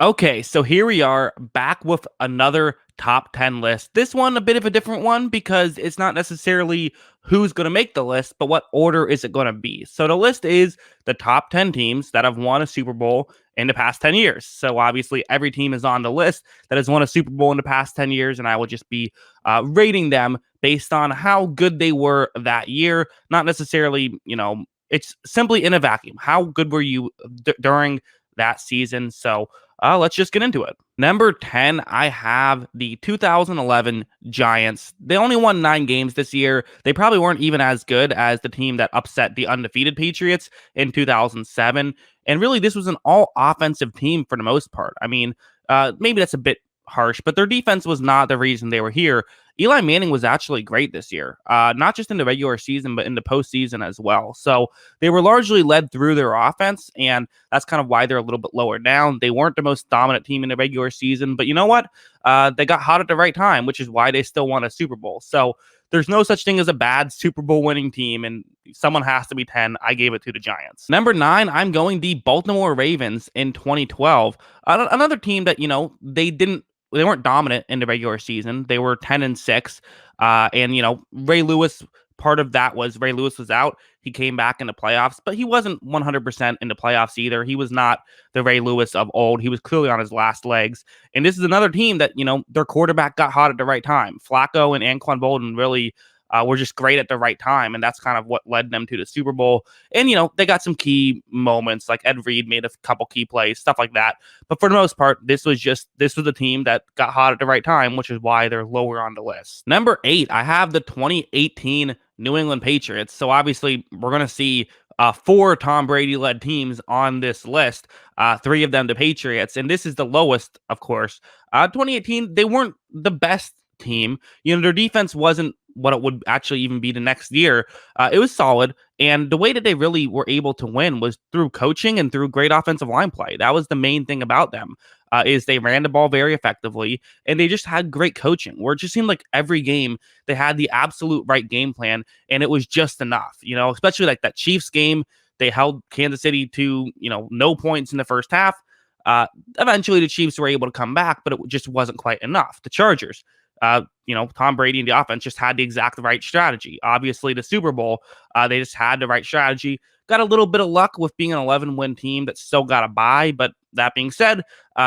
Okay, so here we are back with another top 10 list. This one, a bit of a different one because it's not necessarily who's going to make the list, but what order is it going to be. So the list is the top 10 teams that have won a Super Bowl in the past 10 years. So obviously, every team is on the list that has won a Super Bowl in the past 10 years, and I will just be rating them based on how good they were that year, not necessarily, it's simply in a vacuum. How good were you during that season? So, let's just get into it. Number 10, I have the 2011 Giants. They only won 9 games this year. They probably weren't even as good as the team that upset the undefeated Patriots in 2007. And really, this was an all offensive team for the most part. I mean, maybe that's a bit harsh, but their defense was not the reason they were here. Eli Manning was actually great this year, not just in the regular season, but in the postseason as well. So they were largely led through their offense, and that's kind of why they're a little bit lower down. They weren't the most dominant team in the regular season, but you know what? They got hot at the right time, which is why they still won a Super Bowl. So there's no such thing as a bad Super Bowl winning team, and someone has to be 10. I gave it to the Giants. Number 9, I'm going the Baltimore Ravens in 2012. Another team that, they weren't dominant in the regular season. They were 10-6. And Ray Lewis, part of that was Ray Lewis was out. He came back in the playoffs, but he wasn't 100% in the playoffs either. He was not the Ray Lewis of old. He was clearly on his last legs. And this is another team that, their quarterback got hot at the right time. Flacco and Anquan Bolden really were just great at the right time, and that's kind of what led them to the Super Bowl. And, they got some key moments, like Ed Reed made a couple key plays, stuff like that. But for the most part, this was a team that got hot at the right time, which is why they're lower on the list. Number 8, I have the 2018 New England Patriots. So obviously, we're going to see 4 Tom Brady-led teams on this list, 3 of them the Patriots, and this is the lowest, of course. 2018, they weren't the best team. Their defense wasn't what it would actually even be the next year. It was solid, and the way that they really were able to win was through coaching and through great offensive line play. That was the main thing about them, is they ran the ball very effectively, and they just had great coaching, where it just seemed like every game they had the absolute right game plan, and it was just enough, especially like that Chiefs game. They held Kansas City to, no points in the first half. Eventually the Chiefs were able to come back, but it just wasn't quite enough. The Chargers, Tom Brady and the offense just had the exact right strategy. Obviously, the Super Bowl, they just had the right strategy. Got a little bit of luck with being an 11-win team that still got a bye. But that being said,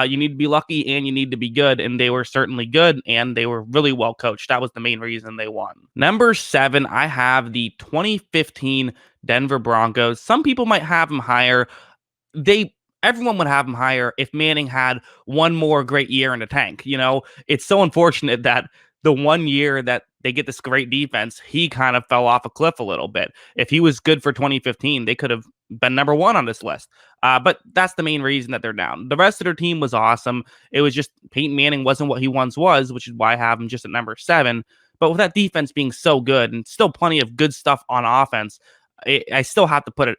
you need to be lucky and you need to be good. And they were certainly good, and they were really well coached. That was the main reason they won. Number 7, I have the 2015 Denver Broncos. Some people might have them higher. Everyone would have him higher if Manning had one more great year in the tank. It's so unfortunate that the one year that they get this great defense, he kind of fell off a cliff a little bit. If he was good for 2015, they could have been number 1 on this list. But that's the main reason that they're down. The rest of their team was awesome. It was just Peyton Manning wasn't what he once was, which is why I have him just at number 7. But with that defense being so good and still plenty of good stuff on offense, I still have to put it,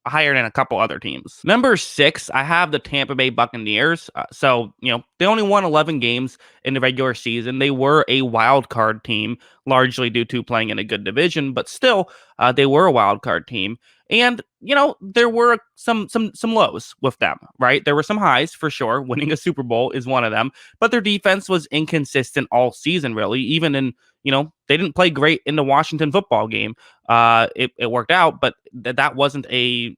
higher than a couple other teams. Number 6, I have the Tampa Bay Buccaneers. So, they only won 11 games in the regular season. They were a wild card team, largely due to playing in a good division, but still, they were a wild card team. And, there were some lows with them, right? There were some highs for sure. Winning a Super Bowl is one of them, but their defense was inconsistent all season, really. Even in, they didn't play great in the Washington football game. It worked out, but that wasn't a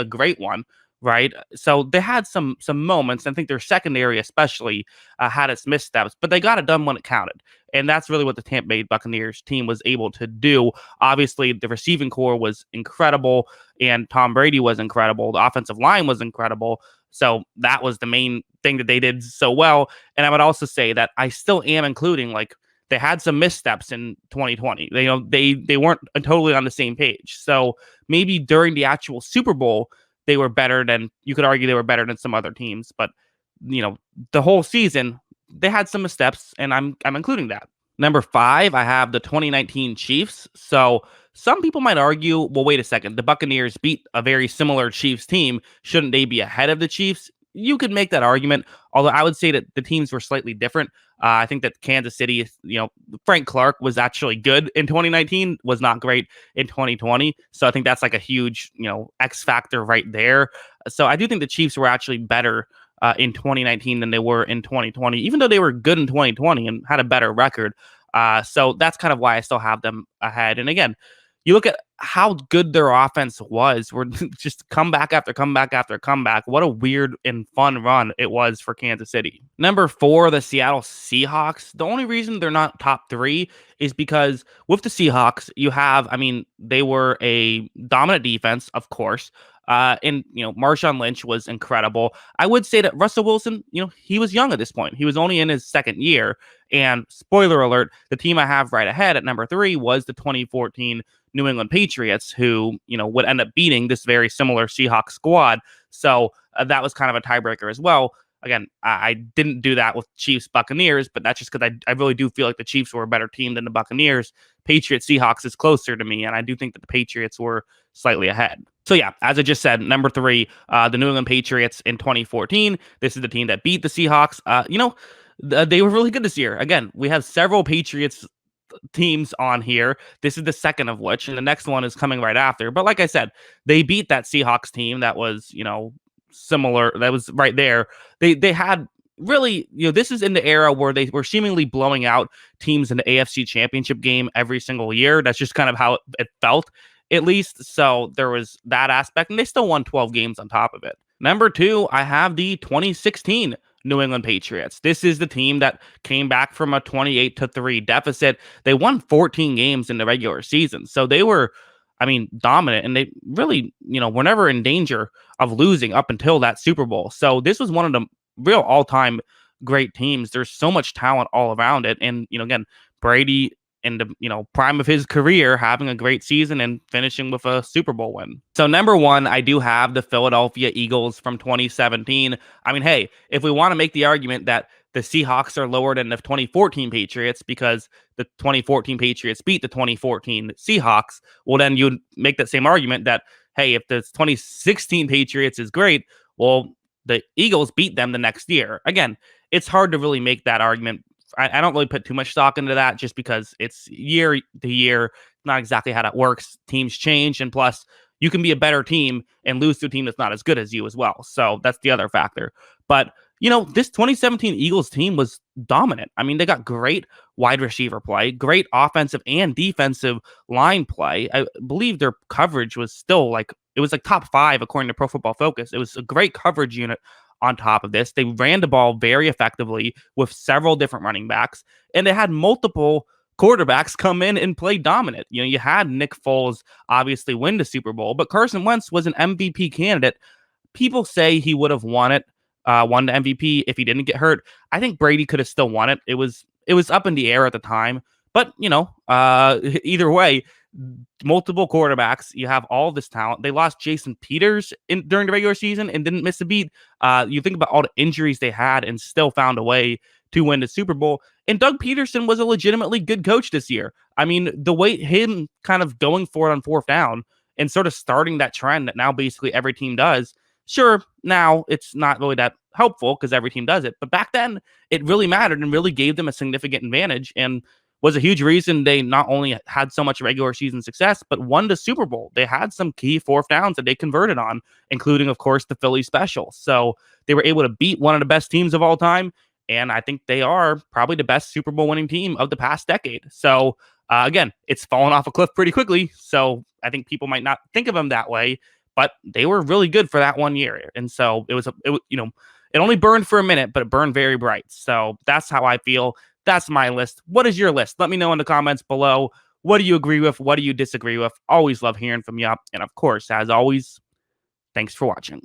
great one, right? So they had some moments. I think their secondary especially had its missteps, but they got it done when it counted. And that's really what the Tampa Bay Buccaneers team was able to do. Obviously, the receiving core was incredible, and Tom Brady was incredible. The offensive line was incredible. So that was the main thing that they did so well. And I would also say that I still am including, like, they had some missteps in 2020. They weren't totally on the same page. So maybe during the actual Super Bowl, they were better than, you could argue they were better than some other teams. But, the whole season, they had some missteps, and I'm including that. Number 5, I have the 2019 Chiefs. So some people might argue, well, wait a second. The Buccaneers beat a very similar Chiefs team. Shouldn't they be ahead of the Chiefs? You could make that argument, although I would say that the teams were slightly different. I think that Kansas City, Frank Clark was actually good in 2019, was not great in 2020. So I think that's like a huge, X factor right there. So I do think the Chiefs were actually better in 2019 than they were in 2020, even though they were good in 2020 and had a better record. So that's kind of why I still have them ahead. And again, you look at how good their offense was. We're just comeback after comeback after comeback. What a weird and fun run it was for Kansas City. Number 4, the Seattle Seahawks. The only reason they're not top 3 is because with the Seahawks, you have, I mean, they were a dominant defense, of course. And Marshawn Lynch was incredible. I would say that Russell Wilson, he was young at this point. He was only in his second year. And spoiler alert, the team I have right ahead at number 3 was the 2014 New England Patriots, who would end up beating this very similar Seahawks squad. So that was kind of a tiebreaker as well. Again, I didn't do that with Chiefs Buccaneers, but that's just because I really do feel like the Chiefs were a better team than the Buccaneers. Patriots Seahawks is closer to me, and I do think that the Patriots were slightly ahead. So yeah, as I just said, number 3, the New England Patriots in 2014. This is the team that beat the Seahawks. They were really good this year. Again, we have several Patriots teams on here. This is the second of which, and the next one is coming right after. But like I said, they beat that Seahawks team that was, similar. That was right there. They had really, this is in the era where they were seemingly blowing out teams in the AFC Championship game every single year. That's just kind of how it felt, at least. So there was that aspect, and they still won 12 games on top of it. Number 2, I have the 2016 New England Patriots. This is the team that came back from a 28-3 deficit. They won 14 games in the regular season. So they were, dominant, and they really, were never in danger of losing up until that Super Bowl. So this was one of the real all-time great teams. There's so much talent all around it. And, again, Brady in the prime of his career, having a great season and finishing with a Super Bowl win. So number 1, I do have the Philadelphia Eagles from 2017. Hey, if we want to make the argument that the Seahawks are lower than the 2014 Patriots because the 2014 Patriots beat the 2014 Seahawks, well, then you'd make that same argument that, hey, if the 2016 Patriots is great, well, the Eagles beat them the next year. Again, it's hard to really make that argument. I don't really put too much stock into that just because it's year to year, not exactly how that works. Teams change, and plus, you can be a better team and lose to a team that's not as good as you as well. So that's the other factor. But, this 2017 Eagles team was dominant. They got great wide receiver play, great offensive and defensive line play. I believe their coverage was still it was top 5 according to Pro Football Focus. It was a great coverage unit. On top of this, they ran the ball very effectively with several different running backs, and they had multiple quarterbacks come in and play dominant. You had Nick Foles obviously win the Super Bowl, but Carson Wentz was an MVP candidate. People say he would have won the MVP if he didn't get hurt. I think Brady could have still won it. It was up in the air at the time, but either way, multiple quarterbacks. You have all this talent. They lost Jason Peters during the regular season and didn't miss a beat. You think about all the injuries they had and still found a way to win the Super Bowl. And Doug Peterson was a legitimately good coach this year. The way him kind of going for it on 4th down and sort of starting that trend that now basically every team does. Sure, now it's not really that helpful because every team does it. But back then, it really mattered and really gave them a significant advantage. And was a huge reason they not only had so much regular season success, but won the Super Bowl. They had some key 4th downs that they converted on, including, of course, the Philly special. So they were able to beat one of the best teams of all time. And I think they are probably the best Super Bowl winning team of the past decade. So again, it's fallen off a cliff pretty quickly. So I think people might not think of them that way, but they were really good for that one year. And so it only burned for a minute, but it burned very bright. So that's how I feel. That's my list. What is your list? Let me know in the comments below. What do you agree with? What do you disagree with? Always love hearing from you. And of course, as always, thanks for watching.